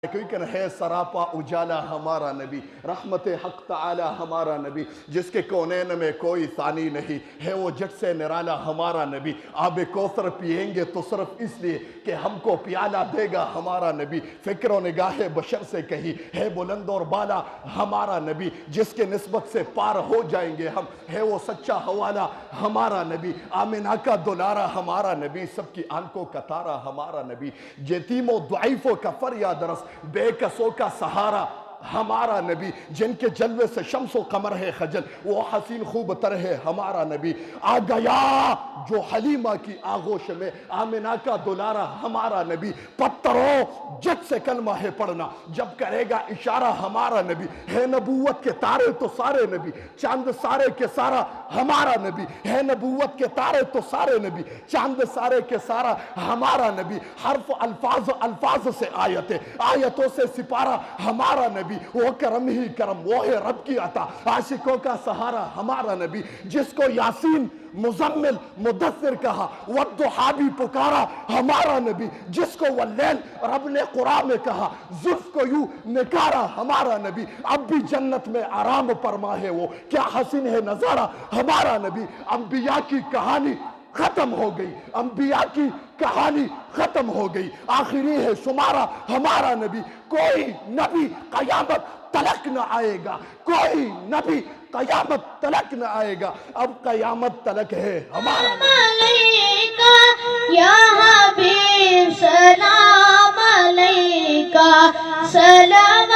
کیونکہ ہے سراپا اجالا ہمارا نبی، رحمت حق تعالی ہمارا نبی، جس کے کونین میں کوئی ثانی نہیں ہے، وہ جٹ سے نرالا ہمارا نبی۔ آب کوثر پیئیں گے تو صرف اس لیے کہ ہم کو پیالہ دے گا ہمارا نبی۔ فکر و نگاہ بشر سے کہیں ہے بلند اور بالا ہمارا نبی، جس کے نسبت سے پار ہو جائیں گے ہم، ہے وہ سچا حوالہ ہمارا نبی۔ آمنہ کا دلارا ہمارا نبی، سب کی آنکھوں کا تارا ہمارا نبی، یتیم و ضعیفوں کا فریاد رس، بے کسوں کا سہارا ہمارا نبی، جن کے جلوے سے شمس و قمر ہے خجل، وہ حسین خوب تر ہے ہمارا نبی۔ آ گیا جو حلیمہ کی آغوش میں، آمنہ کا دلارا ہمارا نبی۔ پتھروں جت سے کلمہ ہے پڑھنا جب کرے گا اشارہ ہمارا نبی، ہے نبوت کے تارے تو سارے نبی، چاند سارے کے سارا ہمارا نبی، ہے نبوت کے تارے تو سارے نبی، چاند سارے کے سارا ہمارا نبی۔ حرف الفاظ سے آیتیں، آیتوں سے سپارہ ہمارا نبی، وہ کرم ہی کرم، وہ ہے رب کی عطا، عاشقوں کا سہارا ہمارا نبی، جس کو یاسین مزمل مدثر کہا، والضحیٰ بھی پکارا ہمارا نبی، جس کو واللیل رب نے قرآن میں کہا، زلف کو یوں نکارا ہمارا نبی۔ اب بھی جنت میں آرام فرما ہے وہ، کیا حسین ہے نظارہ ہمارا نبی۔ انبیاء کی کہانی ختم ہو گئی، انبیاء کی کہانی ختم ہو گئی، آخری ہے شمارہ ہمارا نبی۔ کوئی نبی قیامت تلک نہ آئے گا، کوئی نبی قیامت تلک نہ آئے گا، اب قیامت تلک ہے ہمارا نبی۔ یا حبیب سلام علیکہ، سلام